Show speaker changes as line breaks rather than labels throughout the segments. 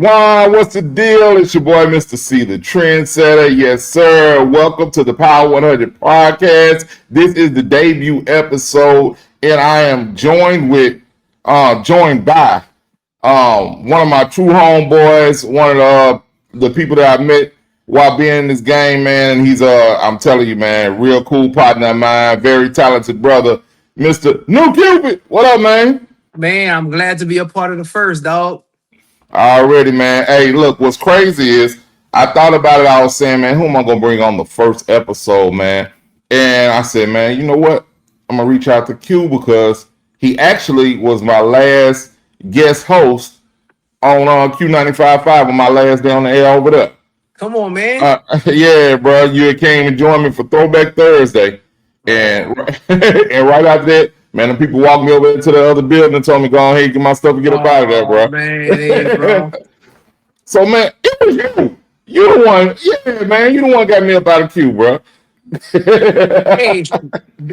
Wagwan, what's the deal? It's your boy, Mr. C, the trendsetter. Yes, sir. Welcome to the Power 100 podcast. This is the debut episode, and I am joined by one of my true homeboys, one of the people that I met while being in this game, man. And he's I'm telling you, man, real cool partner of mine, very talented brother, Mr. New Cupid. What up, man?
Man, I'm glad to be a part of the first, dog.
Already, man. Hey, look, what's crazy is I thought about it. I was saying, man, who am I gonna bring on the first episode, man? And I said, man, you know what? I'm gonna reach out to Q because he actually was my last guest host on Q95.5 on my last day on the air over there.
Come on, man.
Yeah, bro, you came and joined me for Throwback Thursday, and and right after that, man, the people walked me over into the other building and told me, "Go ahead, get my stuff and get up out of there, bro."
Man, it is, bro.
So, man, it was you. You the one, yeah, man. You the one got me up out of queue, bro.
Hey,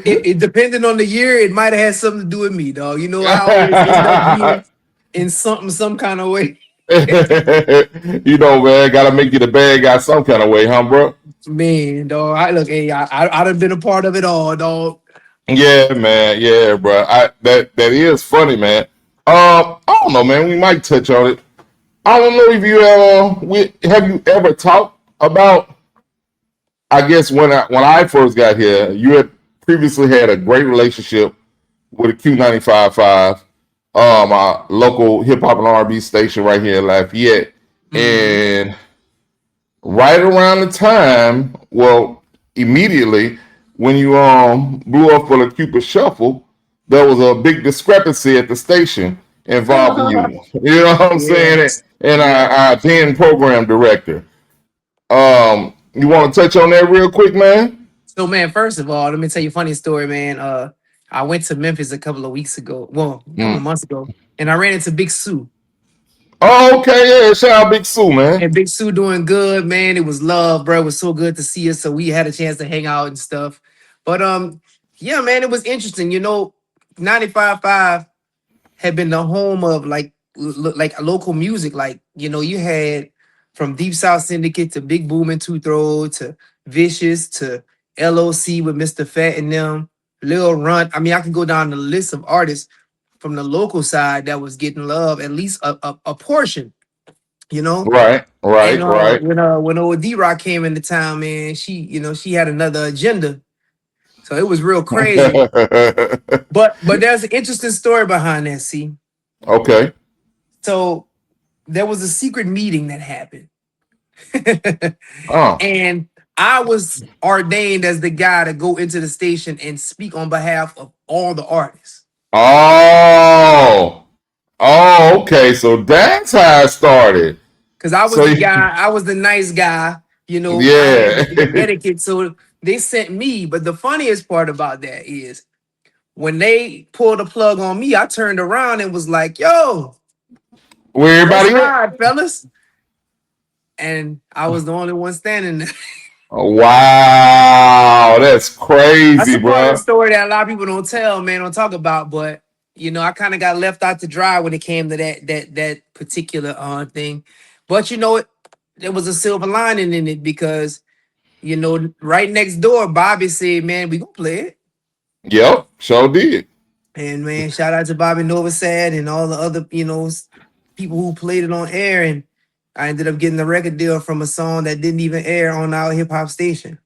it depending on the year, it might have had something to do with me, dog. You know, I always end up being in some kind of way.
You know, man, gotta make you the bad guy some kind of way, huh, bro?
Man, dog. I'd have been a part of it all, dog.
Yeah, man. Yeah, bro. That is funny, man. I don't know, man. We might touch on it. I don't know if you have you ever talked about. I guess when I first got here, you had previously had a great relationship with a Q95.5, our local hip hop and R&B station right here in Lafayette, and right around the time, well, immediately when you blew up for the Cupid Shuffle, there was a big discrepancy at the station involving you. You know what I'm saying?
Yes.
And
Yeah.
our then program director. You want to touch on that real quick, man?
So, man, first of all, let me tell you a funny story, man. I went to Memphis a couple of weeks ago. Well, a couple of
Mm.
months ago, and I ran into Big Sue.
Oh, okay, yeah. Shout out Big Sue, man.
And Big Sue doing good, man. It was love, bro. It was so good to see us. So we had a chance to hang out and stuff. But yeah, man, it was interesting. 95.5 had been the home of like local music. Like, you had from Deep South Syndicate to Big Boom and Two Throw to Vicious to LOC with Mr. Fat and them, Lil Runt. I mean, I can go down the list of artists from the local side that was getting love, at least a portion, you know.
Right,
And
right, right.
when old D Rock came into town, man, she had another agenda. So it was real crazy. But there's an interesting story behind that, see.
Okay.
So there was a secret meeting that happened.
Oh.
And I was ordained as the guy to go into the station and speak on behalf of all the artists.
Oh. Oh, okay. So that's how it started.
Because I was
So
the guy, I was the nice guy, I had
yeah.
to be etiquette. So they sent me. But the funniest part about that is when they pulled the plug on me, I turned around and was like, yo,
Where
let's
everybody at?
ride, fellas. And I was the only one standing there.
Oh, wow. That's
That's
crazy,
a part of the
bro.
story that a lot of people don't tell, man, don't talk about. But I kind of got left out to dry when it came to that particular thing. But there was a silver lining in it because right next door, Bobby said, "Man, we gonna play it."
Yep. Sure did.
And man, shout out to Bobby Novosad and all the other people who played it on air. And I ended up getting the record deal from a song that didn't even air on our hip hop station.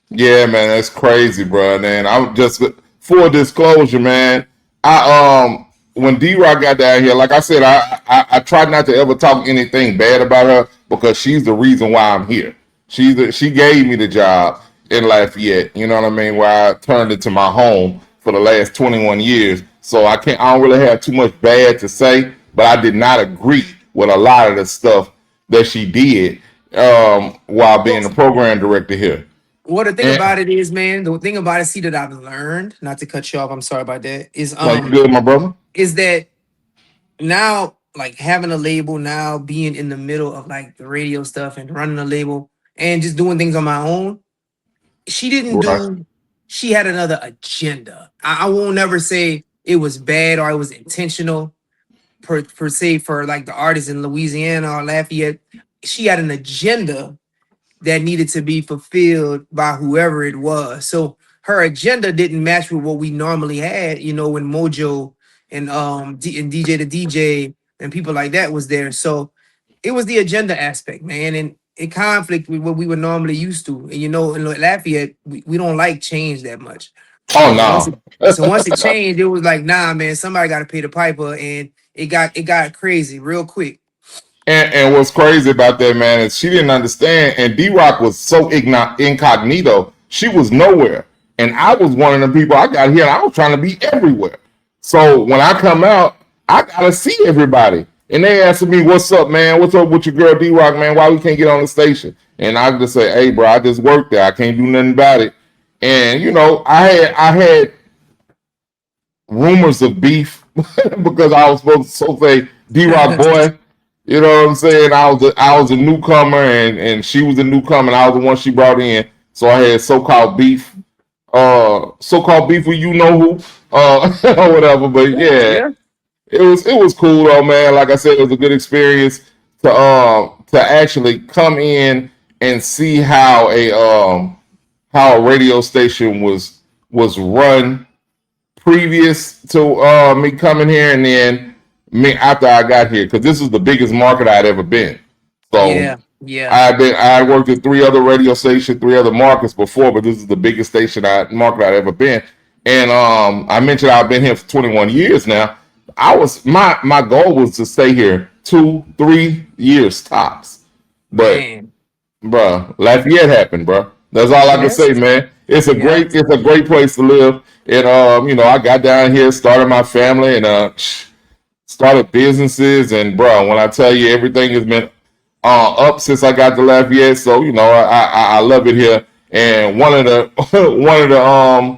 Yeah, man, that's crazy, bro. And I'm just full disclosure, man. I when D Rock got down here, like I said, I tried not to ever talk anything bad about her because she's the reason why I'm here. She gave me the job in Lafayette. You know what I mean? Where I turned it to my home for the last 21 years. So I don't really have too much bad to say, but I did not agree with a lot of the stuff that she did while being
Well,
the program director here.
what the thing
And
about it is, man, the thing about it, see that I've learned, not to cut you off, I'm sorry about that,
no, you good, my brother?
is that now like having a label now being in the middle of like the radio stuff and running a label and just doing things on my own, she didn't
Right.
do she had another agenda. I won't never say it was bad or it was intentional. per se for like the artists in Louisiana or Lafayette. She had an agenda that needed to be fulfilled by whoever it was. So her agenda didn't match with what we normally had, when Mojo and and DJ the DJ and people like that was there. So it was the agenda aspect, man, and in conflict with what we were normally used to. And in Lafayette, we don't like change that much.
Oh
So once it
no.
so once it changed, it was like, nah, man, somebody got to pay the piper, and it got crazy real quick.
And what's crazy about that, man, is she didn't understand. And D Rock was so incognito. She was nowhere. And I was one of the people I got here and I was trying to be everywhere. So when I come out, I got to see everybody. And they asking me, what's up, man? What's up with your girl D Rock, man? Why we can't get on the station? And I just say, hey, bro, I just worked there. I can't do nothing about it. And, I had rumors of beef because I was supposed to say D Rock boy. You know what I'm saying? I was a newcomer and she was a newcomer and I was the one she brought in. So I had so-called beef. So-called beef with you know who. Or whatever. But yeah,
Yeah,
it was cool though, man. Like I said, it was a good experience to actually come in and see how a radio station was run previous to me coming here, and then me after I got here, because this was the biggest market I'd ever been. So
yeah, yeah,
I worked at three other radio stations, three other markets before, but this is the biggest market I'd ever been. And I mentioned I've been here for 21 years now. My goal was to stay here 2-3 years tops, but
man.
bruh, Lafayette happened, bruh. That's all I can
Yes,
say, man.
yeah.
It's a great place to live. And I got down here, started my family, and started businesses. And bruh, when I tell you everything has been up since I got to Lafayette, so I love it here. And one of the one of the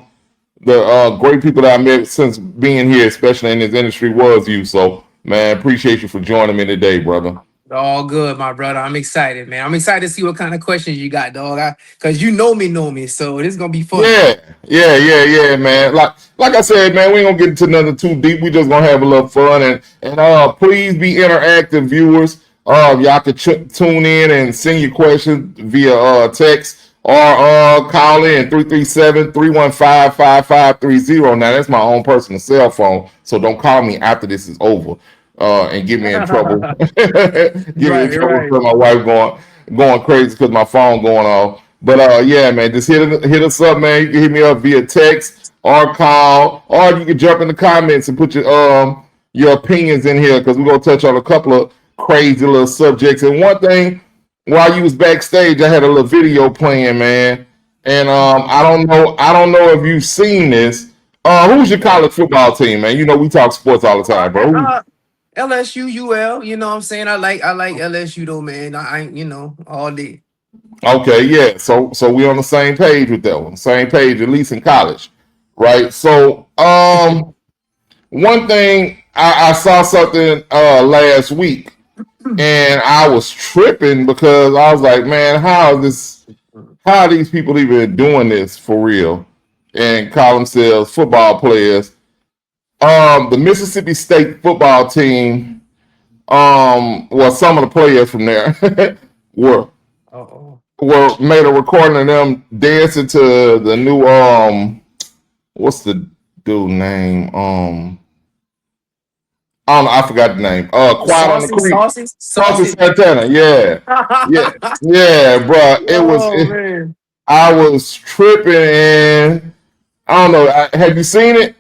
great people that I met since being here, especially in this industry, was you. So man, appreciate you for joining me today, brother.
All good, my brother. I'm excited, man. I'm excited to see what kind of questions you got, dog. Cause know me, so this is gonna be fun.
Yeah, man. Like I said, man, we ain't gonna get into nothing too deep. We just gonna have a little fun and please be interactive, viewers. Y'all can tune in and send your questions via text or call in 337-315-5530. Now that's my own personal cell phone, so don't call me after this is over and get me in trouble. Get me in
Right,
trouble
right.
because my wife going crazy because my phone going off. But yeah, man, just hit us up, man. You can hit me up via text or call, or you can jump in the comments and put your opinions in here because we're gonna touch on a couple of crazy little subjects. And one thing, while you was backstage, I had a little video playing, man. And I don't know if you've seen this. Who's your college football team, man? You know we talk sports all the time, bro.
Uh, LSU, UL. You know what I'm saying? I like LSU though, man. All day.
Okay, yeah. So we on the same page with that one. Same page, at least in college, right? So one thing I saw something last week, and I was tripping because I was like, man, how are these people even doing this for real and call themselves football players? The Mississippi State football team, well, some of the players from there were
Uh-oh.
made a recording of them dancing to the new what's the dude name? I don't know, I forgot the name. Quiet on the
Saucy,
Creek.
saucy,
Saucy
saucy.
Santana, yeah. Yeah. Yeah, bro.
Oh man.
I was tripping and I don't know. Have you seen it?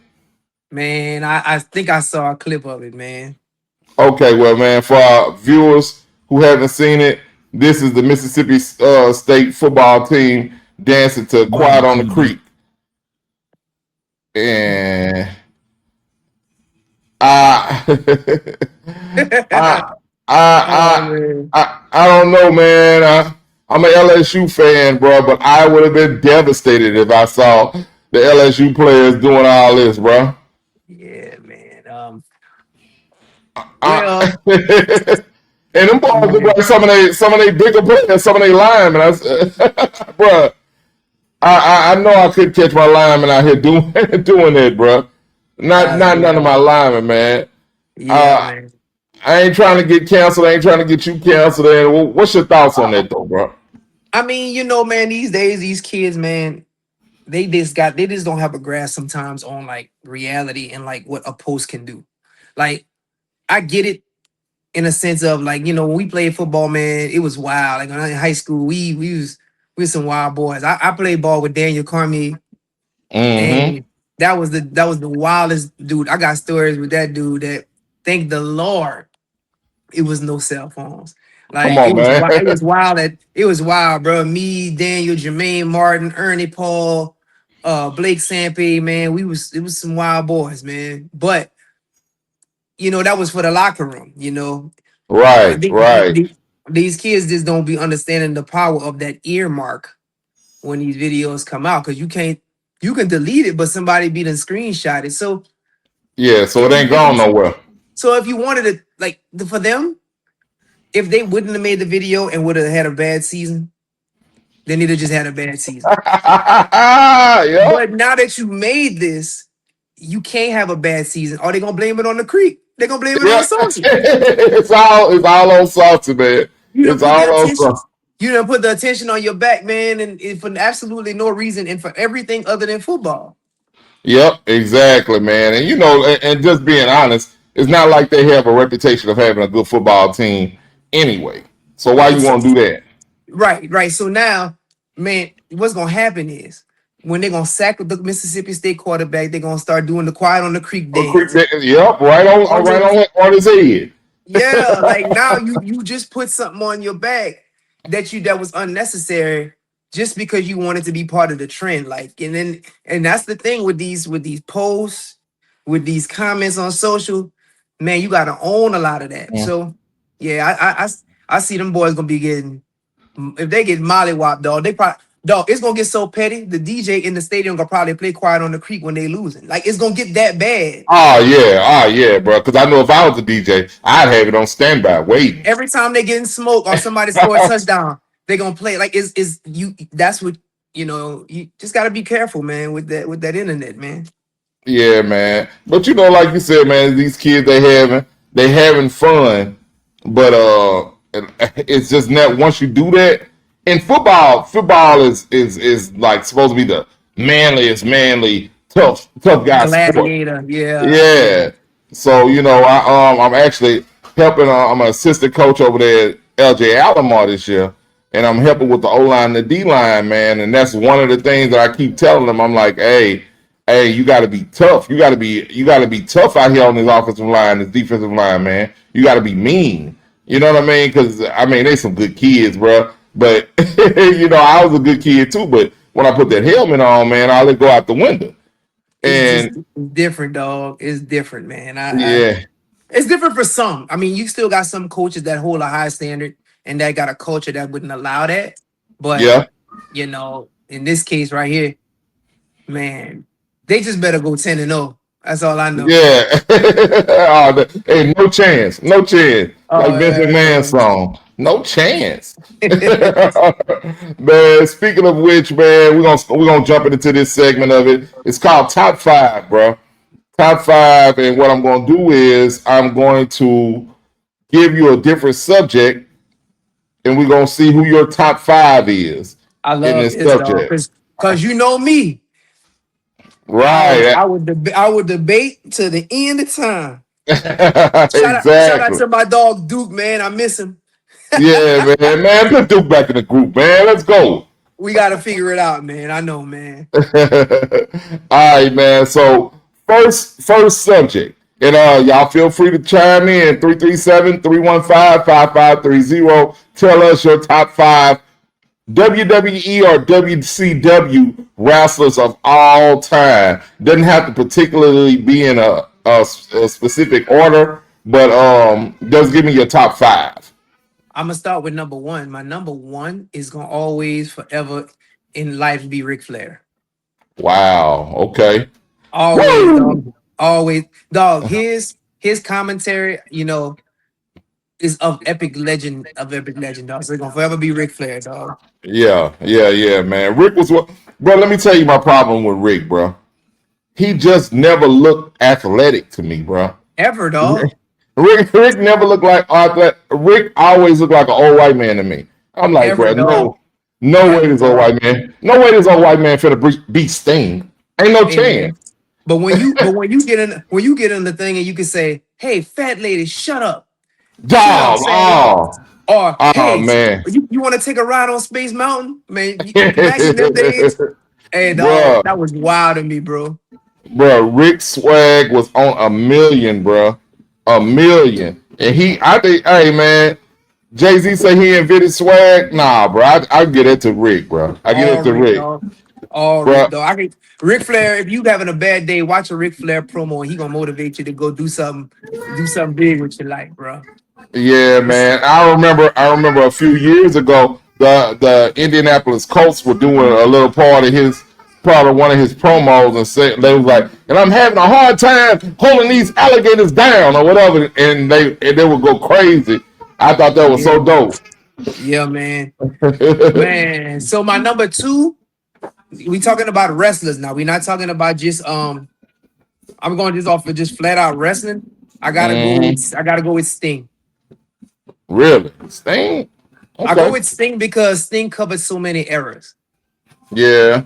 Man, I think I saw a clip of it, man.
Okay, well, man, for our viewers who haven't seen it, this is the Mississippi State football team dancing to Quiet on the Creek. And I, I,
Oh
I,
man.
I don't know, man. I'm an LSU fan, bro, but I would have been devastated if I saw the LSU players doing all this, bro.
Yeah, man.
I,
Well,
and them boys look
man.
like some of they bigger players, some of they linemen. Bro, I know I could catch my lineman out here doing doing it, bro. Not none of
Yeah.
my linemen, man.
Yeah,
Uh,
man.
I ain't trying to get canceled. I ain't trying to get you canceled. And what's your thoughts on that, though, bro?
I mean, man, these days, these kids, man, they just don't have a grasp sometimes on like reality and like what a post can do. Like, I get it in a sense of like, when we played football, man, it was wild. Like when I in high school, we was some wild boys. I played ball with Daniel Carmier,
Mm-hmm.
and that was the wildest dude. I got stories with that dude that thank the Lord it was no cell phones.
Come
Like
on, man.
it was wild. It was wild, bro. Me, Daniel, Jermaine Martin, Ernie Paul, Blake Sampe, man. It was some wild boys, man. But that was for the locker room. I
Right,
think
right.
these kids just don't be understanding the power of that earmark when these videos come out because you can delete it, but somebody be done screenshot it. So
Yeah, so
if
it
you
ain't
if you
gone nowhere.
if you wanted to like for them, if they wouldn't have made the video and would have had a bad season, they need to just had a bad season.
Yep.
But now that you made this, you can't have a bad season. Are they gonna blame it on the creek? They're gonna blame it on
Yeah.
social.
It's all on saucy, man.
You done
It's
put the
all on
attention.
saucy.
You done put the attention on your back, man, and for absolutely no reason, and for everything other than football.
Yep, exactly, man. And and just being honest, it's not like they have a reputation of having a good football team anyway. So why you
So
want to do that?
right, right. So now, man, what's gonna happen is when they're gonna sack the Mississippi State quarterback, they're gonna start doing the quiet on the creek
A quick,
dance.
yep, right on,
On
right
the
on his head.
Yeah, like now you just put something on your back that was unnecessary just because you wanted to be part of the trend. Like, and that's the thing with these posts, with these comments on social, man, you gotta own a lot of that.
Mm.
So yeah, I see them boys gonna be getting if they get mollywopped, dog, it's gonna get so petty. The DJ in the stadium gonna probably play quiet on the creek when they losing. Like it's gonna get that bad.
Oh yeah, bro. Because I know if I was a DJ, I'd have it on standby, waiting.
Every time they getting smoked or somebody score a touchdown, they gonna play like is you. That's what You just gotta be careful, man, with that internet, man.
Yeah, man. But like you said, man, these kids they having fun, but it's just that once you do that in football is like supposed to be the manly, tough guy sport.
Gladiator, yeah, yeah.
Yeah. So I'm actually helping. I'm an assistant coach over there at LJ Alomar this year, and I'm helping with the O line and the D line, man. And that's one of the things that I keep telling them. I'm like, hey, you got to be tough. You got to be tough out here on this offensive line, this defensive line, man. You got to be mean. You know what I mean? Because they some good kids, bro. But I was a good kid too. But when I put that helmet on, man, I let it go out the window.
It's just
And
different, dog. It's different, man.
yeah,
It's different for some. I mean, you still got some coaches that hold a high standard and that got a culture that wouldn't allow that. But
yeah.
in this case right here, man, they just better go 10-0. That's all I know.
Yeah. Hey, no chance. No chance. Like
Oh
Vince McMahon's
yeah.
song. No chance. Man, speaking of which, man, we're gonna jump into this segment of it. It's called Top Five, bro. Top five, and what I'm gonna do is I'm going to give you a different subject, and we're gonna see who your top five is
I
in
love
this
this dog
subject.
because you know me.
Right.
I would debate to the end of time. Shout out
Exactly.
to my dog Duke, man. I miss him.
Yeah, man. Man, put Duke back in the group, man. Let's go.
We gotta figure it out, man. I know, man.
All right, man. So first subject. And y'all feel free to chime in 337-315-5530. Tell us your top five WWE or WCW wrestlers of all time. Doesn't have to particularly be in a specific order, but just give me your top five.
I'm gonna start with number one. My number one is gonna always, forever in life be Ric Flair.
Wow. Okay.
Always,
Woo!
dog. Always, dog. His commentary, is of epic legend, dog. So it's gonna forever be Ric Flair, dog.
Yeah, man. Rick was what, bro. Let me tell you my problem with Rick, bro. He just never looked athletic to me, bro.
Ever, dog.
Rick never looked like Arthur. Rick always looked like an old white man to me. I'm like,
Ever,
bro,
dog.
no way
Ever,
this old
dog.
white man, no way this old white man finna beat Sting. Ain't no
Hey, man.
chance.
But when you get in the thing and you can say, "Hey, fat lady, shut up, shut up,
Dog,
fatty," or
oh
"Hey,
man,
you want to take a ride on Space Mountain, man?" Back in them days, hey, dog,
bro,
that was wild to me, bro.
Rick Swag was on a million, bro, a million, and I think, hey man, Jay Z say he invented swag. Nah, bro, I get it to Rick, bro. I get
All
it to
Rick,
Rick,
dog. All
bro.
Rick, dog. Rick Flair. If you having a bad day, watch a Ric Flair promo, and he gonna motivate you to go do something big with your life, bro.
Yeah,
It's,
man. I remember a few years ago, the Indianapolis Colts were doing a little part of one of his promos, and said they was like, and I'm having a hard time holding these alligators down or whatever, and they would go crazy. I thought that was
yeah,
so dope.
yeah, man, man. So my number two, we talking about wrestlers now. We're not talking about just I'm going just off of just flat out wrestling.
Mhm.
I gotta go with Sting.
Really, Sting?
I go
Okay.
with Sting because Sting covered so many eras.
Yeah.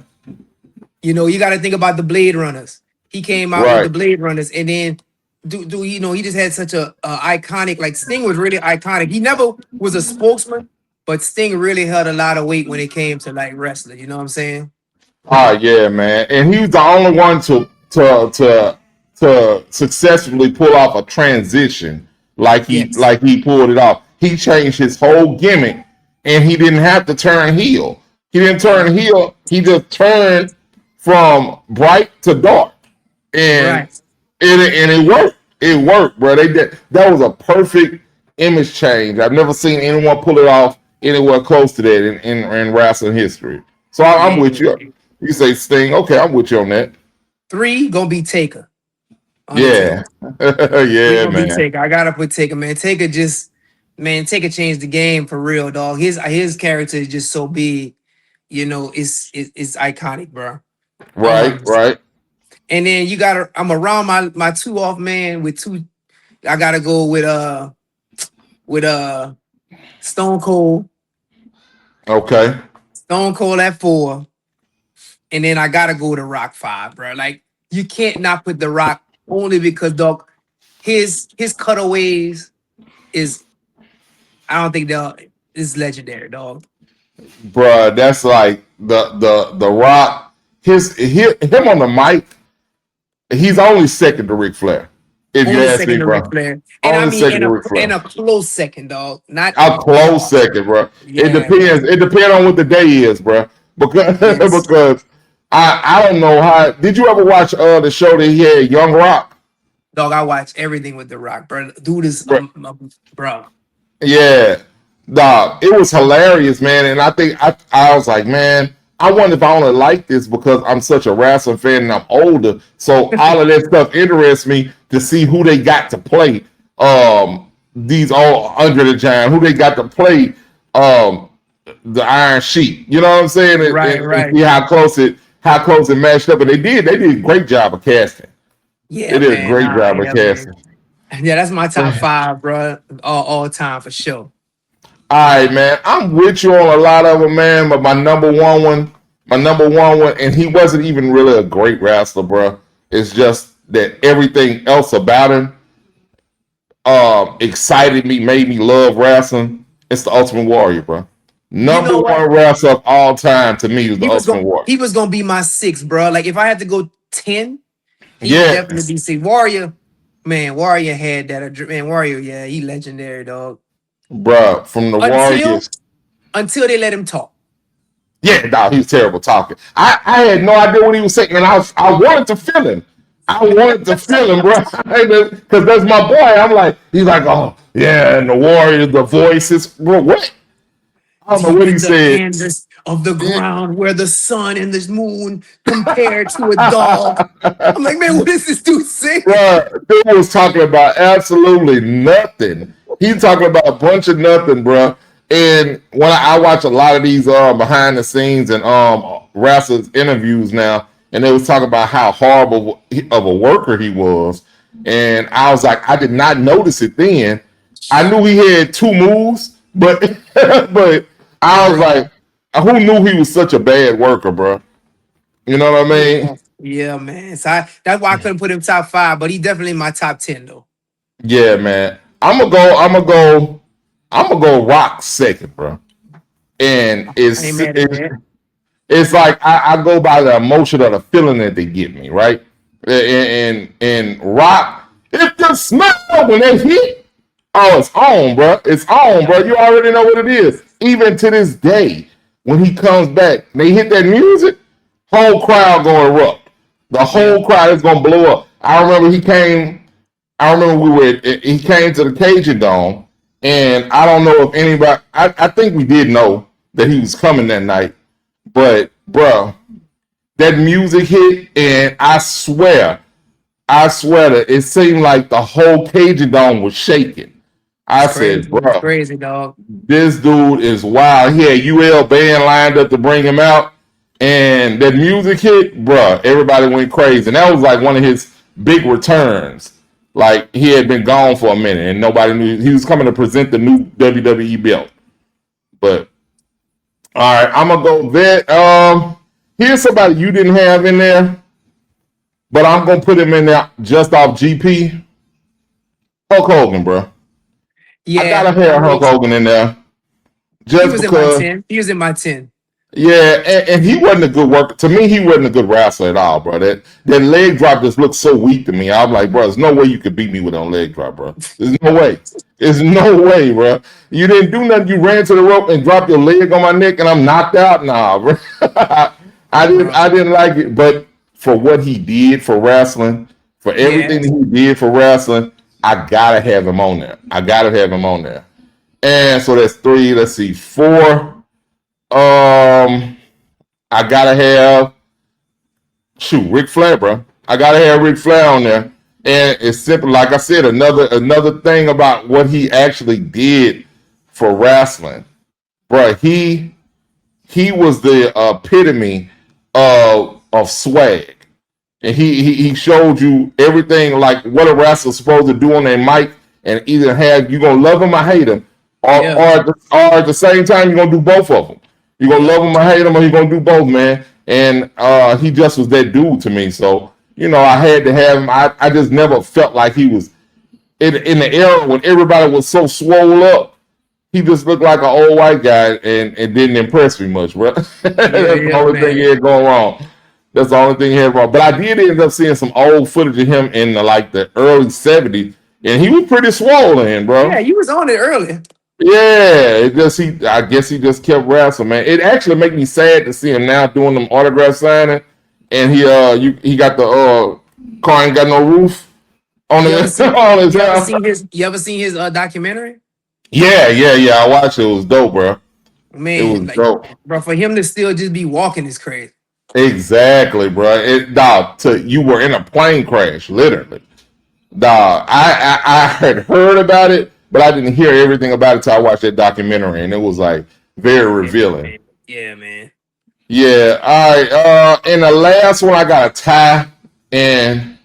You got to think about the Blade Runners. He came out with the
Right.
Blade Runners, and then he just had such a iconic. Like Sting was really iconic. He never was a spokesman, but Sting really held a lot of weight when it came to like wrestling. You know what I'm saying?
Oh yeah, man. And he was the only one to successfully pull off a transition
Yes.
like he pulled it off. He changed his whole gimmick and he didn't have to turn heel. He didn't turn
Right.
heel, he just turned from bright to dark. And
Right.
it worked. It worked, bro. They did that was a perfect image change. I've never seen anyone pull it off anywhere close to that in wrestling history. So I'm with you.
Man.
You say Sting, okay, I'm with you on that.
Three gonna be Taker.
Yeah,
Undertaker. Three
yeah,
gonna be
man.
Taker. I gotta put Taker, man. Taker changed the game for real, dog. His character is just so big. It's iconic, bro.
Right,
Um,
right.
and then I'm around my two off man with two. I gotta go with Stone Cold,
Okay,
Stone Cold at four, and then I gotta go to Rock five, bro. Like you can't not put the Rock only because dog his cutaways is I don't think they'll is legendary, dog.
bruh. That's like the Rock. Him on the mic. He's only second to Ric Flair. If you
Only
ask
second
me,
to Ric
bro.
Flair, and I
Only
mean
second
in
to
a
Ric
in
Flair.
a close second, dog. Not
A close second, bro. It
yeah, bro.
depends. It depends on what the day is, bro. Because
Yes.
because I don't know how. Did you ever watch the show that he had, Young Rock?
Dog, I watch everything with The Rock, bro. Dude is
Bro,
bro.
yeah, dog. It was hilarious, man. And I think I was like, man, I wonder if I only like this because I'm such a wrestling fan and I'm older. So all of that stuff interests me to see who they got to play. These all under the giant, who they got to play. Um, the Iron Sheik. You know what I'm saying?
Right,
And
right.
see how close it matched up. And they did a great job of casting. They
Yeah,
did a
man.
great
Nah,
job of
yeah, man.
casting.
Yeah, that's my top five, bro. All time for sure.
All right, man. I'm with you on a lot of them, man. But my number one, and he wasn't even really a great wrestler, bro. It's just that everything else about him excited me, made me love wrestling. It's the Ultimate Warrior, bro.
You
Number
know what?
one wrestler of all time to me is the Ultimate Warrior.
He was gonna be my six, bro. Like if I had to go 10, he would definitely
Yes,
be six. Warrior, man, Warrior had man, Warrior, yeah, he legendary, dog.
bro. From the
Until
Warriors.
until they let him talk.
Yeah, no, he was terrible talking. I had no idea what he was saying, and I wanted to feel him. I wanted to feel him, bro, because that's my boy. I'm like, he's like, oh yeah, and the Warriors, the voices, bro. What? I don't know
Deep
what he
in the
said.
canvas of the
Yeah.
ground where the sun and the moon compare to a dog. I'm like, man, what is this dude saying?
Bro, dude was talking about absolutely nothing. He's talking about a bunch of nothing, bro. And when I watch a lot of these behind the scenes and wrestlers interviews now, and they was talking about how horrible of a worker he was, And I was like, I did not notice it then. I knew he had two moves, but but I was
Bro.
like, who knew he was such a bad worker, bro? You know what I mean?
Yeah. Yeah, man. So that's why I couldn't put him top five, but he definitely in my top 10 though.
Yeah, man. I'm gonna go rock second, bro. And
I ain't
it's
mad at
it's
that.
it's like I go by the emotion of the feeling that they give me, right? And rock, if the smell when they hit, oh, it's on, bro. It's on,
Yep.
bro. You already know what it is. Even to this day, when he comes back, they hit that music, whole crowd gonna erupt. The
Yep.
whole crowd is gonna blow up. I remember he came. I remember he came to the Cajun Dome, and I don't know if anybody. I think we did know that he was coming that night, but bro, that music hit, and I swear that it seemed like the whole Cajun Dome was shaking.
It's
I
crazy.
said,
It's
bro,
crazy, dog.
this dude is wild. He had UL band lined up to bring him out, and that music hit, bro. Everybody went crazy, and that was like one of his big returns. Like he had been gone for a minute, and nobody knew he was coming to present the new WWE belt. But all right, I'm gonna go there. Here's somebody you didn't have in there, but I'm gonna put him in there just off GP. Hulk Hogan, bro. I
Yeah,
gotta
I
have Hulk
mean,
Hogan in there
he
just
was in my
because.
10. He was in my 10.
Yeah, and he wasn't a good worker. To me, he wasn't a good wrestler at all, bro. That leg drop just looked so weak to me. I'm like, bro, there's no way you could beat me with a leg drop, bro. There's no way. There's no way, bro. You didn't do nothing. You ran to the rope and dropped your leg on my neck, and I'm knocked out. Nah, bro. I didn't.
Bro.
I didn't like it. But for what he did for wrestling, for
Yeah.
everything that he did for wrestling, I gotta have him on there. I gotta have him on there. And so that's three. Let's see, four. I gotta have Ric Flair, bro. I gotta have Ric Flair on there, and it's simple. Like I said, another thing about what he actually did for wrestling, bro. He was the epitome of swag, and he showed you everything like what a wrestler's supposed to do on their mic, and either have you gonna love him or hate him,
Yeah.
or at the same time you're gonna do both of them. You're gonna
Yep.
love him or hate him, or you're gonna do both, man. And he just was that dude to me. So I had to have him. I just never felt like he was in the era when everybody was so swole up. He just looked like an old white guy and didn't impress me much, bro. That's
Yeah,
the
yeah,
only thing he
man.
had going wrong. That's the only thing he had wrong. But I did end up seeing some old footage of him in the early '70s, and he was pretty swollen,
Yeah,
bro.
you was on it earlier.
Yeah, I guess he just kept wrestling, man. It actually make me sad to see him now doing them autograph signing, and he got the car ain't got no roof on
You ever
his
seen
on his
you ever
house.
seen his you ever seen his documentary?
Yeah. I watched it. It was dope, bro. It was
Man, like,
dope.
bro, for him to still just be walking is crazy.
Exactly, bro. Dog, you were in a plane crash, literally. Dog, I had heard about it, but I didn't hear everything about it till I watched that documentary, and it was like very
Yeah,
revealing.
man. Yeah, man.
Yeah. All right. And the last one I got a tie, and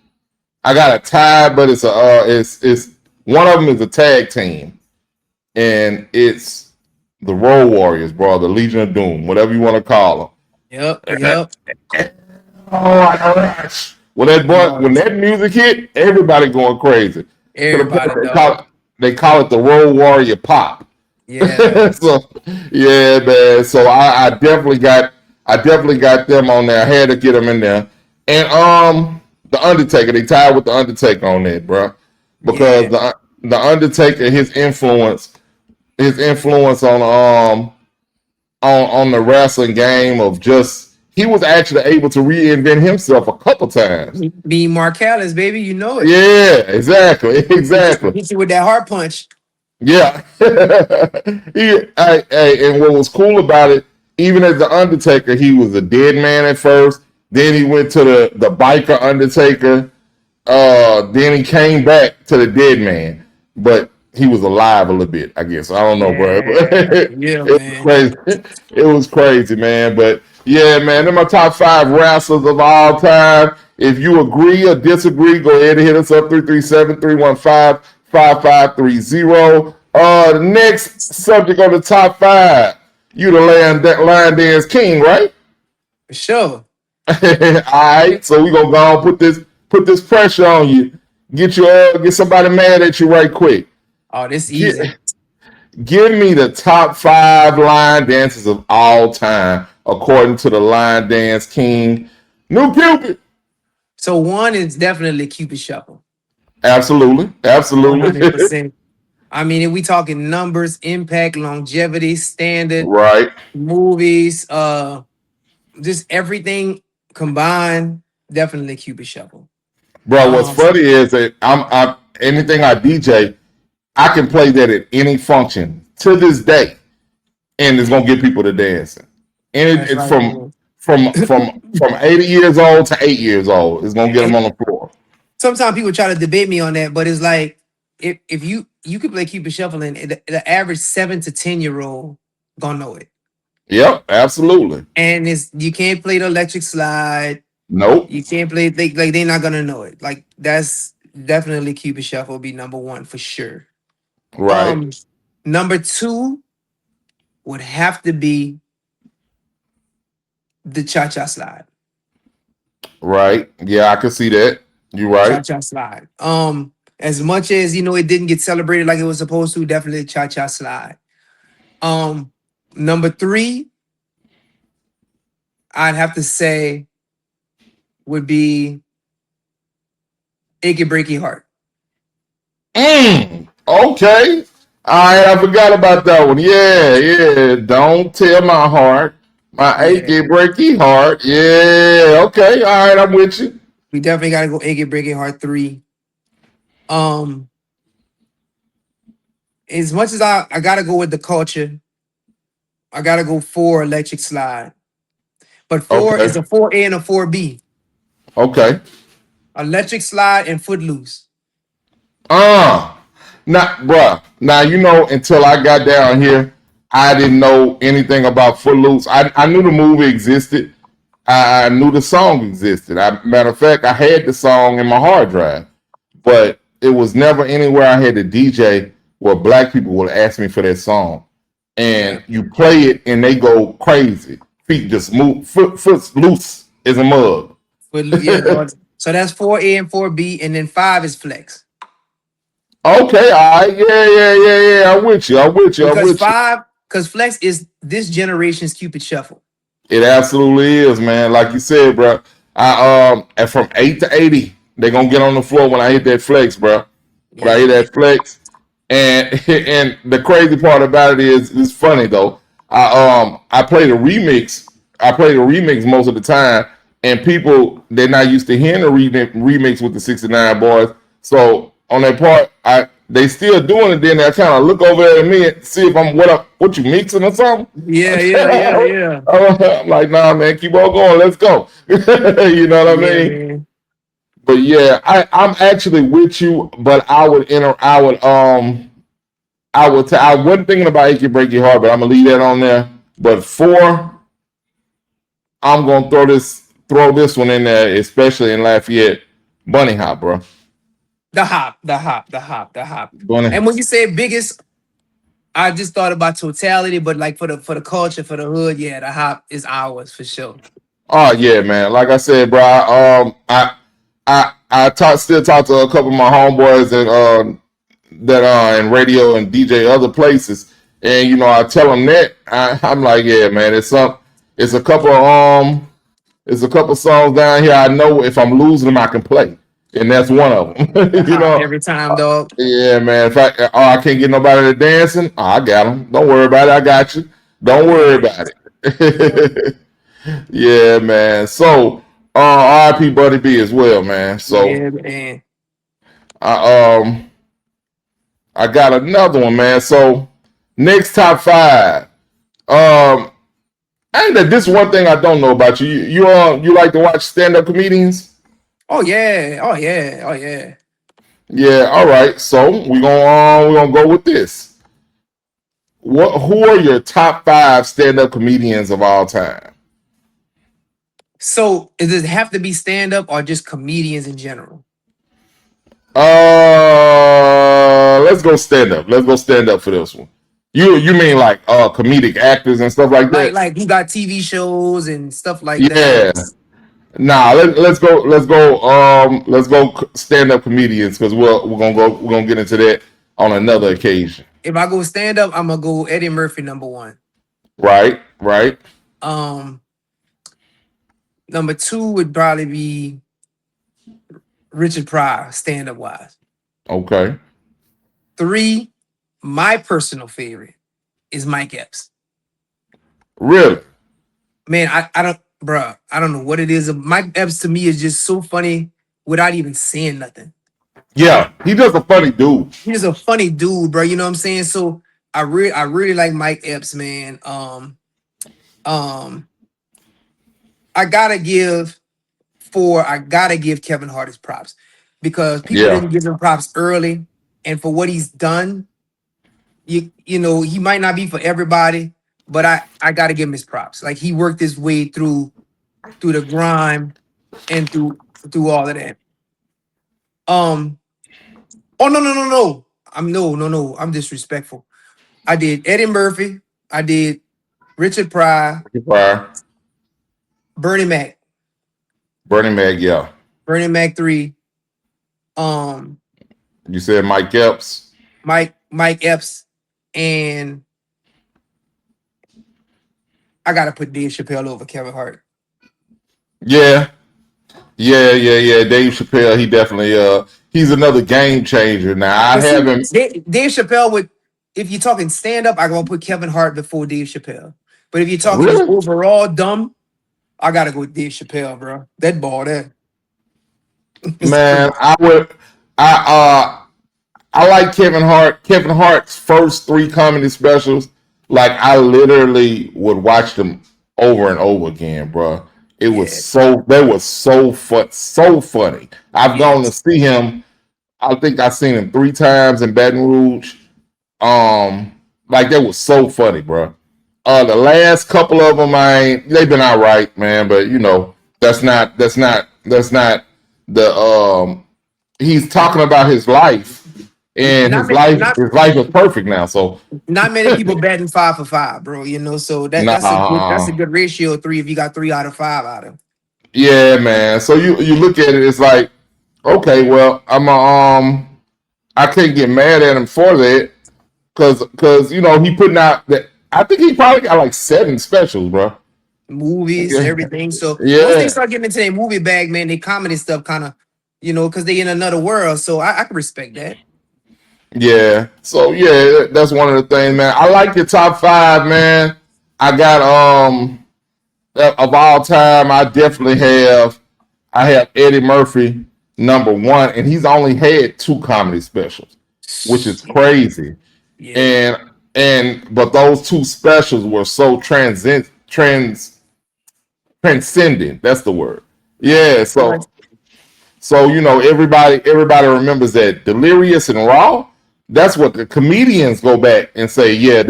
I got a tie, but it's one of them is a tag team, and it's the Road Warriors, bro, the Legion of Doom, whatever you want to call
Yep,
them.
yep.
Oh, I know that. When
Dogs.
that music hit, everybody going crazy. To the point
Everybody,
they
dog.
call it the Road Warrior Pop.
Yeah.
So yeah, man. So I definitely got them on there. I had to get them in there. And the Undertaker, they tied with the Undertaker on that, bro. Because
Yeah.
the Undertaker, his influence on the wrestling game of just he was actually able to reinvent himself a couple times.
Being Mark Callis, baby, you know it.
Yeah, exactly, exactly.
Hit you with that heart punch.
Yeah. And what was cool about it, even as the Undertaker, he was a dead man at first. Then he went to the biker Undertaker. Then he came back to the dead man, but he was alive a little bit, I guess. I don't know, bro.
Yeah.
it
Yeah,
was
man.
crazy. It was crazy, man. But yeah, man, they're my top five wrestlers of all time. If you agree or disagree, go ahead and hit us up 337-315-5530. The next subject on the top five. You the line dance king, right?
For sure.
All right, so we gonna go and put this pressure on you. Get somebody mad at you right quick.
Oh, this
Get,
easy.
give me the top five line dances of all time, according to the line dance king, New Cupid.
So one is definitely Cupid Shuffle.
Absolutely, absolutely,
100%. I mean, if we talking numbers, impact, longevity, standard,
right,
movies, just everything combined, definitely Cupid Shuffle.
bro. What's
Um,
funny is that I'm anything I DJ, I can play that at any function to this day, and it's gonna get people to dancing. And
that's
it's
right, man.
from 80 years old to 8 years old. It's gonna get them
And
on the floor.
sometimes people try to debate me on that, but it's like if you could play Cupid Shuffle and the average 7 to 10 year old gonna know it.
Yep, absolutely.
And it's you can't play the electric slide.
Nope.
You can't play like they're not gonna know it. Like that's definitely Cupid Shuffle will be number one for sure.
Right.
Um, number two would have to be the Cha Cha Slide.
Right. Yeah, I can see that. You're
Cha
right.
Cha Slide. As much as it didn't get celebrated like it was supposed to, definitely Cha Cha Slide. Um, number three, I'd have to say would be Achy Breaky Heart.
Okay. All right, I forgot about that one. Yeah, yeah. Don't tell my heart. My
Yeah,
achy breaky heart. Yeah. Okay. All right, I'm with you.
we definitely gotta go Achy Breaky Heart 3. Um, as much as I gotta go with the culture, I gotta go 4 Electric Slide. But 4 is
Okay.
a 4A and a 4B.
Okay.
Electric Slide and Footloose.
Uh Now, bruh. Now until I got down here, I didn't know anything about Footloose. I knew the movie existed. I knew the song existed. Matter of fact, I had the song in my hard drive, but it was never anywhere I had to DJ where black people would ask me for that song.
Yeah.
And you play it and they go crazy. Feet just move, foot's loose as a mug.
Footloose, yeah, dog. So that's 4A and 4B, and then 5 is Flex.
Okay, all right, yeah. I'm with you. I'm with you. I'm
Because
with you.
5, because Flex is this generation's Cupid Shuffle.
It absolutely is, man. Like you said, bro. And from 8 to 80, they're gonna get on the floor when I hit that flex, bro. When I
Yeah,
hit
man.
that flex, and and the crazy part about it is, it's funny though. I play the remix. I play the remix most of the time, and people they're not used to hearing the remix with the 69 boys. So on that part, they still doing it. Then I kind of look over at me and see if what you mixing or something.
Yeah, yeah, yeah, yeah.
I'm like, nah, man, keep on going. Let's go. You know what I
Yeah,
mean?
man.
But yeah, I'm actually with you, but I wasn't thinking about Achy Breaky Heart, but I'm gonna leave that on there. But 4, I'm gonna throw this one in there, especially in Lafayette. Bunny Hop, bro.
The hop, the hop, the hop, the hop.
Bunny.
And when you say biggest, I just thought about totality, but like for the culture, for the hood, yeah, the hop is ours for sure.
Oh yeah, man. Like I said, bro. Still talk to a couple of my homeboys that in radio and DJ other places, and I tell them that I'm like, yeah, man. It's a couple it's a couple songs down here. I know if I'm losing them, I can play, and that's one of them.
The hop every time, dog.
Yeah, man. I can't get nobody to dancing, I got them. Don't worry about it. I got you. Don't worry
Yeah,
about it. Yeah, man. So, RIP Buddy B as well, man. So,
yeah, man.
I I got another one, man. So, next top five. And this one thing I don't know about you. You like to watch stand up comedians?
Oh yeah, oh yeah, oh yeah.
Yeah. All right. So we're gonna go with this. Who are your top five stand up comedians of all time?
So does it have to be stand up or just comedians in general?
Let's go stand up. Let's go stand up for this one. You mean like comedic actors and stuff like that?
Like who got TV shows and stuff like that?
Yeah. Nah, let's go stand up comedians because we're gonna get into that on another occasion.
If I go stand up, I'm gonna go Eddie Murphy number one.
Right, right.
Um, Number two would probably be Richard Pryor, stand up wise.
Okay.
Three, my personal favorite is Mike Epps.
Really?
Man, I don't, bruh, I don't know what it is. Mike Epps to me is just so funny without even saying nothing.
Yeah, he just a funny dude.
He's a funny dude, bro. You know what I'm saying? So I really like Mike Epps, man. Um, I gotta give Kevin Hart his props because people
Yeah,
didn't give him props early, and for what he's done, you know he might not be for everybody, but I gotta give him his props. Like he worked his way through the grime and through all of that. Um. Oh no. No. I'm disrespectful. I did Eddie Murphy. I did Richard Pryor,
Pryor,
Bernie Mac,
Bernie Mac. Yeah,
Bernie Mac three. Um.
you said Mike Epps.
Mike Epps, and I gotta put Dave Chappelle over Kevin Hart.
Yeah, yeah. Dave Chappelle. He definitely he's another game changer. Now I
But see,
haven't
Dave Chappelle would, if you're talking stand up, I gonna put Kevin Hart before Dave Chappelle. But if you're talking just
really.
overall dumb, I gotta go with Dave Chappelle, bro. That ball there. It's
Man,
crazy.
I would. I like Kevin Hart. Kevin Hart's first three comedy specials, like I literally would watch them over and over again, bro. It was
Yeah,
so they were so funny. I've gone to
yes.
see him. I think I've seen him three times in Baton Rouge. Like that was so funny, bro. The last couple of them, they've been all right, man. But you know, that's not the he's talking about his life, and
Not
his
many,
life
not
his life is perfect now. So
not many people batting 5 for 5, bro. You know, so that's a
nah,
good ratio of three if you got 3 out of 5 out of.
yeah, man. So you look at it, it's like, okay, well, I can't get mad at him for that because you know he putting out that. I think he probably got like seven specials, bro.
Movies,
Yeah,
everything. So once they
yeah,
start getting into their movie bag, man, they comedy stuff kind of, because they in another world. So I can respect that.
yeah. So yeah, that's one of the things, man. I like your top five, man. I got of all time, I have Eddie Murphy number one, and he's only had two comedy specials, which is
Yeah,
crazy.
yeah.
And but those two specials were so transcendent. That's the word.
Yeah.
Yeah. So you know everybody remembers that Delirious and Raw. That's what the comedians go back and say. Yeah,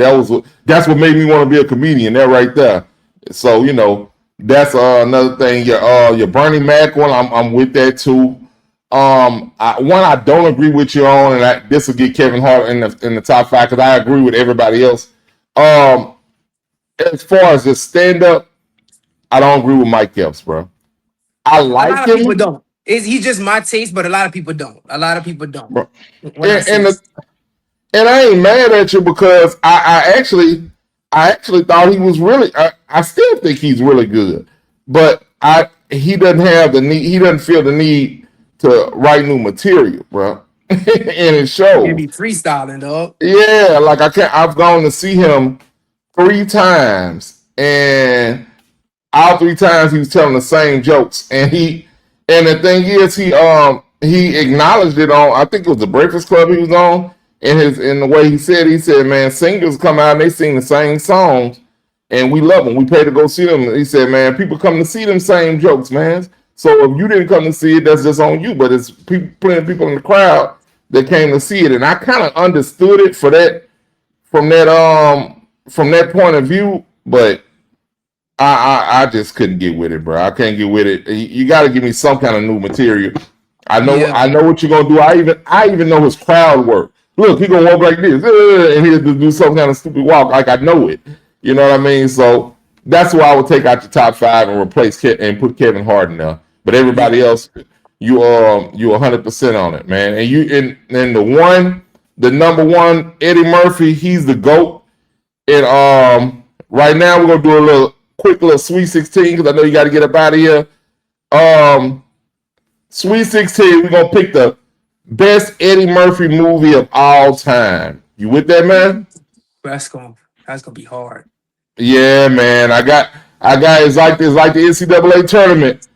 that's what made me want to be a comedian. That right there. So you know that's another thing. Your Bernie Mac one. I'm with that too. One I don't agree with you on, and this will get Kevin Hart in the top five because I agree with everybody else. Um, as far as the stand up, I don't agree with Mike Epps, bro. I
A lot
like
of people
him,
don't. He's just my taste, but a lot of people don't. A lot of people don't.
bro.
When I
And,
say
and the And I ain't mad at you because I actually thought he was really. I still think he's really good, but he doesn't have the need. He doesn't feel the need to write new material, bro, and it
they
shows.
be freestyling, dog.
Yeah, like I can't. I've gone to see him three times, and all three times he was telling the same jokes, and the thing is he acknowledged it on, I think it was the Breakfast Club he was on, in the way he said, man, singers come out and they sing the same songs, and we love them. We pay to go see them. He said, man, people come to see them same jokes, man. So if you didn't come to see it, that's just on you. But it's plenty of people in the crowd that came to see it, and I kind of understood it from that point of view, but I just couldn't get with it, bro. I can't get with it. You got to give me some kind of new material.
Yeah,
I know what you're gonna do. I even know his crowd work. Look, he gonna walk like this, and he'll do some kind of stupid walk. Like I know it. You know what I mean? So that's why I would take out your top five and replace and put Kevin Hart in there. But
yeah.
everybody else, you 100% on it, man. And and the number one, Eddie Murphy, he's the goat. And right now we're gonna do a little Sweet 16 because I know you got to get up out of here. Um, Sweet 16, we're gonna pick the best Eddie Murphy movie of all time. You with that, man?
That's gonna that's gonna be hard.
Yeah, man. I got it's like the NCAA tournament.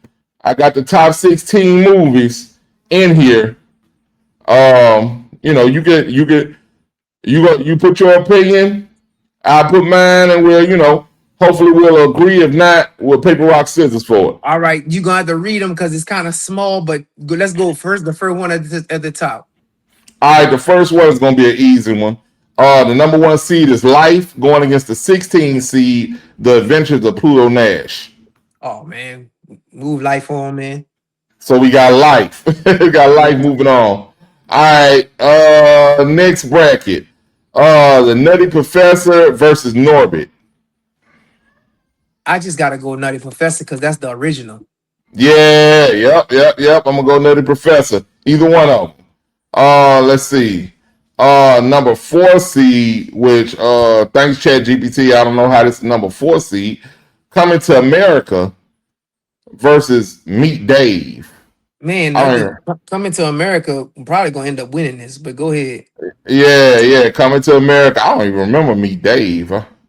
I got the top 16 movies in here. You put your opinion, I put mine, and hopefully we'll agree. If not, we'll paper rock scissors for it.
All right, you gonna have to read them because it's kind of small. But let's go first. The first one at the top.
All right, the first one is going to be an easy one. The number one seed is Life going against the 16 seed, The Adventures of Pluto Nash.
Oh man, move life on, man.
So we got Life. We got Life
Yeah,
moving on. All right, next bracket. The Nutty Professor versus Norbit.
I just gotta go Nutty Professor because that's the original.
Yeah, yep. I'm gonna go Nutty Professor. Either one of them. Let's see. Number four seed, which thanks Chat GPT, I don't know how this is number four seed, Coming to America versus Meet Dave.
Man,
I don't know.
coming to America, I'm probably gonna end up winning this. But go ahead.
Yeah, Coming to America. I don't even remember Meet Dave. I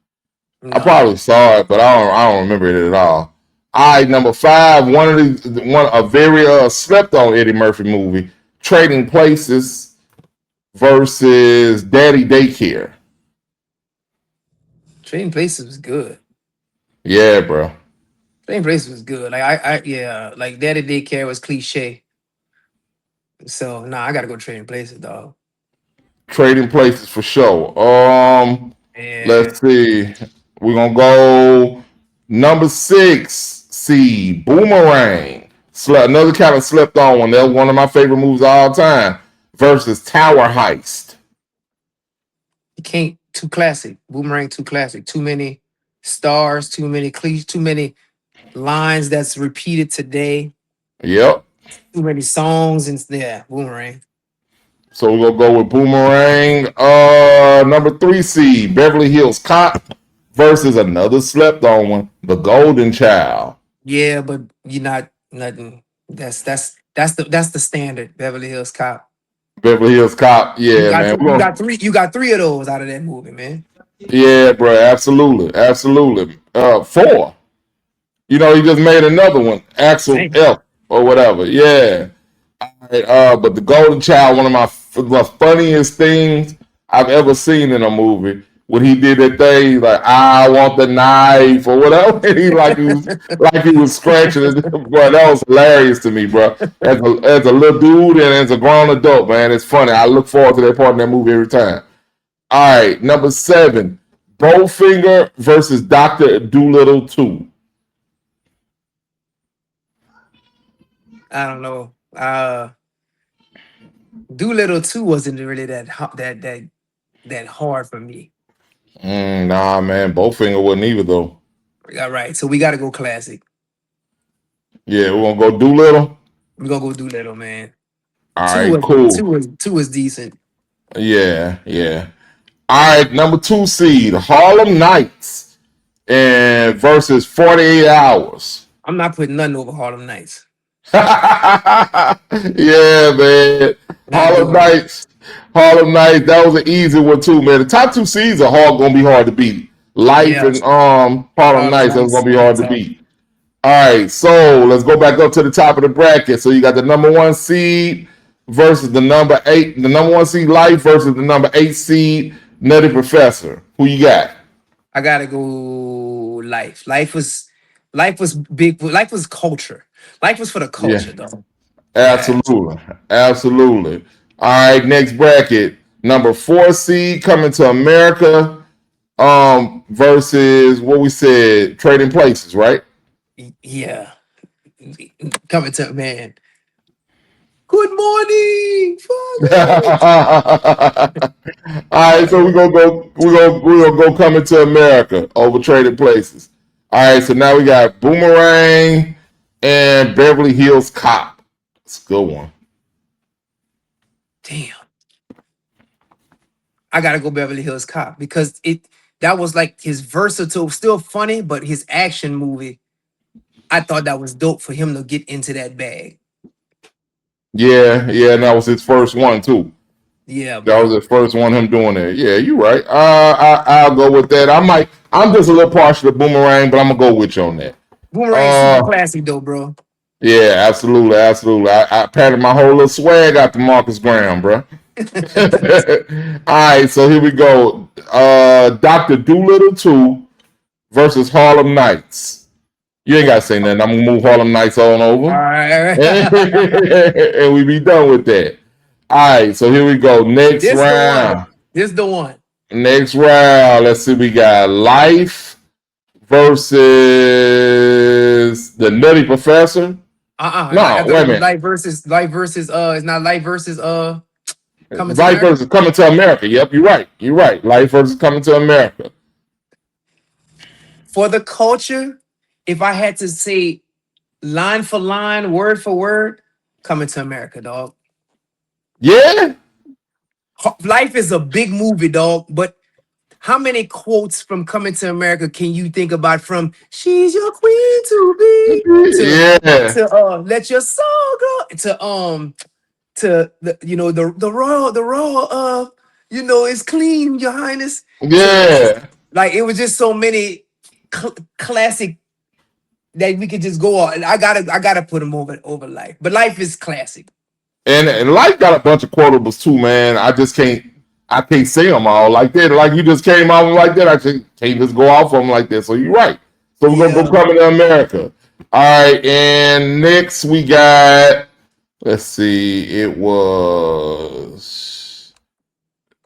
No,
probably saw it, but I don't remember it at all. All right, number five, one a very slept on Eddie Murphy movie, Trading Places versus Daddy Daycare.
Trading Places was good.
Yeah, bro.
Trading Places was good. Like yeah, like Daddy Daycare was cliche. So nah, I gotta go Trading Places, dog.
Trading Places for sure.
Yeah,
Let's see. We're gonna go number six seed Boomerang. Another kind of slept on one. That was one of my favorite movies of all time. Versus Tower Heist.
you can't too classic. Boomerang too classic. Too many stars. Too many cliche. Too many lines that's repeated today.
Yep.
Too many songs and yeah, Boomerang.
So we're gonna go with Boomerang. Number three seed Beverly Hills Cop versus another slept on one, The Golden Child.
Yeah, but you're not nothing. That's the standard. Beverly Hills Cop.
Beverly Hills Cop. Yeah, man. We're
You
gonna
got three. You got three of those out of that movie, man.
Yeah, bro, absolutely. Four. He just made another one, Axel
Damn.
F or whatever. Yeah. But the Golden Child, one of the funniest things I've ever seen in a movie. When he did that thing, like I want the knife or whatever, and he was scratching it. Bro, that was hilarious to me, bro. As a little dude and as a grown adult, man, it's funny. I look forward to that part in that movie every time. All right, number seven, Bowfinger versus Doctor Doolittle 2.
I don't know. Doolittle two wasn't really that hard for me.
Nah, man, Bowfinger wasn't either though.
All right, so we got to go classic.
Yeah, we're gonna go Doolittle.
We're gonna go Doolittle, man.
All right, cool.
Two was decent.
Yeah. All right, number two seed, Harlem Nights and versus 48 Hours.
I'm not putting nothing over Harlem Nights.
Yeah, man.
Not
Harlem
doing it.
Nights. Harlem Nights. That was an easy one too, man. The top two seeds are gonna be hard to beat. Life
Yeah,
and Harlem
Harlem
Nights. That's
Nights
gonna be
gonna be
hard to
tough.
beat. All right, so let's go back up to the top of the bracket. So you got the number one seed versus the number eight, the number one seed Life versus the number eight seed Nutty Professor. Who you got?
I gotta go life. Life was big. Life was culture. Life was for the
Yeah,
culture, though. Yeah.
absolutely. All right, next bracket. Number four seed Coming to America. versus what we said, trading places, right?
Yeah, coming to man. Good morning,
All
father.
right, so
Oh,
we're gonna go coming to America over trading places. All right, so now we got Boomerang and Beverly Hills Cop. It's a good one.
damn. I gotta go Beverly Hills Cop because it that was like his versatile, still funny, but his action movie. I thought that was dope for him to get into that bag.
Yeah, yeah, and that was his first one too.
Yeah,
That was
bro.
the first one him doing it. Yeah, you're right. I'll go with that. I'm just a little partial to Boomerang, but I'm gonna go with you on that.
Boomerang super
Uh,
classic though, bro.
yeah, absolutely, absolutely. I patted my whole little swag out to Marcus Graham, bro. All right, so here we go. Doctor Doolittle 2 versus Harlem Nights. You ain't gotta say nothing. I'm gonna move Harlem Nights on
All
over,
right.
and we be done with that. All right, so here we go. Next
This the one.
round.
This the one.
Next round. Let's see. We got Life versus the Nutty Professor.
I
No,
thought
wait
it
a
was
minute.
life versus it's not life versus coming to
Life
America.
versus Coming to America. Yep, you're right. You're right. Life versus Coming to America.
For the culture, if I had to say line for line, word for word, coming to America, dog.
Yeah,
Life is a big movie, dog, but how many quotes from Coming to America can you think about from "She's your queen to be"
yeah,
to "Let Your Soul Go" to the the royal it's clean, Your Highness. To
yeah.
like it was just so many classic that we could just go on. I gotta put them over life, but life is classic.
And Life got a bunch of quotables too, man. I can't say them all like that. Like you just came out like that. I can't just go off them like that. So you're right. So we're gonna go
Yeah.
Coming to America. All right, and next we got. Let's see. It was.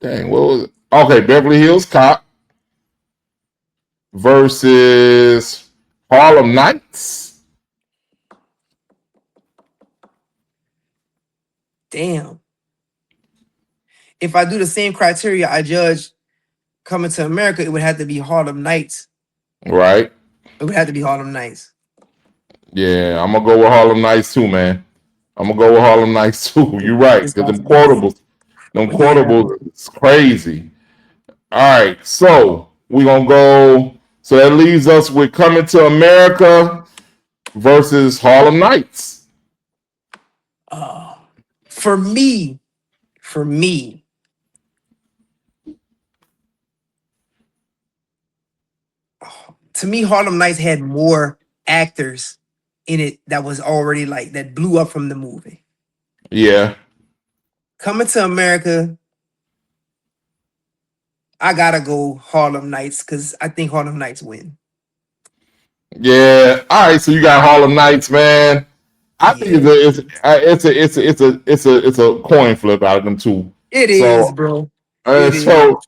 Dang, what was it? Okay, Beverly Hills Cop versus Harlem Nights.
Damn. If I do the same criteria I judge Coming to America, it would have to be Harlem Nights.
Right.
It would have to be Harlem Nights.
Yeah, I'm gonna go with Harlem Nights too, man. I'm gonna go with Harlem Nights too. You're right,
It's
because
got to be.
them
Yeah.
quotables, is crazy. All right, so we're gonna go. So that leaves us with Coming to America versus Harlem Nights.
Uh, for me, for me, to me, Harlem Nights had more actors in it that was already like that blew up from the movie.
Yeah,
Coming to America, I gotta go Harlem Nights because I think Harlem Nights win.
yeah. All right, so you got Harlem Nights, man. I think
Yeah,
it's a coin flip out of them two.
it is,
So
bro.
uh,
It is.
so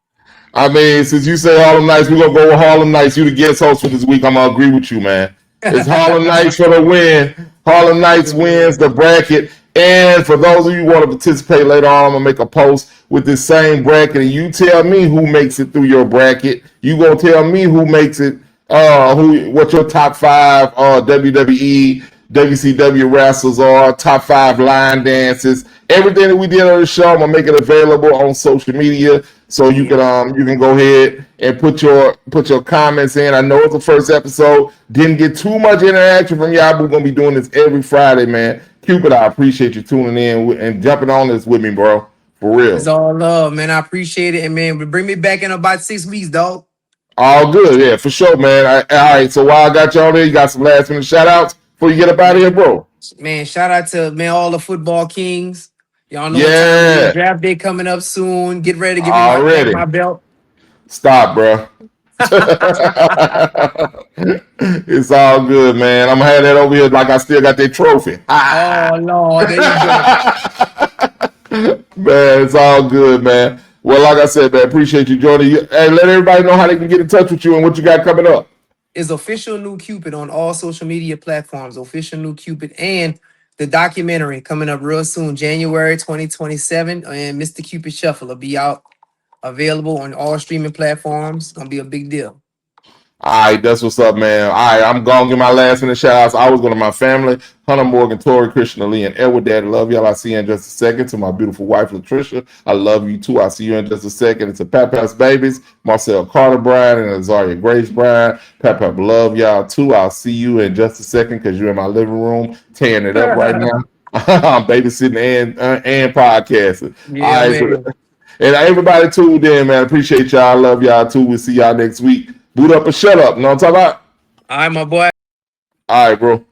I mean, since you say Harlem Nights, we're gonna go with Harlem Nights. You the guest host for this week. I'm gonna agree with you, man. It's Harlem Nights for the win. Harlem Nights wins the bracket. And for those of you who want to participate later on, I'm gonna make a post with this same bracket, and you tell me who makes it through your bracket. You gonna tell me who makes it. Who? What your top five WWE, WCW wrestlers are? Top five line dances. Everything that we did on the show, I'm gonna make it available on social media so
Yeah.
you can go ahead and put your comments in. I know it's the first episode, didn't get too much interaction from y'all, but we're gonna be doing this every Friday, man. Cupid, I appreciate you tuning in and jumping on this with me, bro. For
It's
real.
all love, man. I appreciate it. And man, bring me back in about 6 weeks, dog.
All good, yeah, for sure, man. All right, so while I got y'all there, you got some last minute shout outs before you get up out of here, bro.
Man, shout out to man all the football kings. Y'all know what time it is.
Yeah,
Draft day coming up soon. Get ready to give me my
already.
belt.
Stop, bro. It's all good, man. I'm gonna have that over here like I still got that trophy.
Oh Lord, there you go.
Man, it's all good, man. Well, like I said, man, appreciate you joining. Hey, let everybody know how they can get in touch with you and what you got coming up.
Is official new Cupid on all social media platforms. Official new Cupid and the documentary coming up real soon, January 2027. And Mr. Cupid Shuffle will be out available on all streaming platforms. Gonna be a big deal.
All right, that's what's up, man. All right, I'm going to get my last minute shout outs. I was going to my family, Hunter Morgan, Tori, Christian, Lee, and Edward. Daddy, love y'all. I'll see you in just a second. To my beautiful wife, Latricia, I love you too. I'll see you in just a second. And to Papa's babies, Marcel Carter Bryan and Azaria Grace Bryan. Papa, love y'all too. I'll see you in just a second because you're in my living room tearing it up right now. I'm babysitting and podcasting. All
Yeah,
right, so,
man.
and everybody tuned in, man. Appreciate y'all. I love y'all too. We'll see y'all next week. Boot up or shut up. You know what I'm talking about?
All right, my boy.
All right, bro.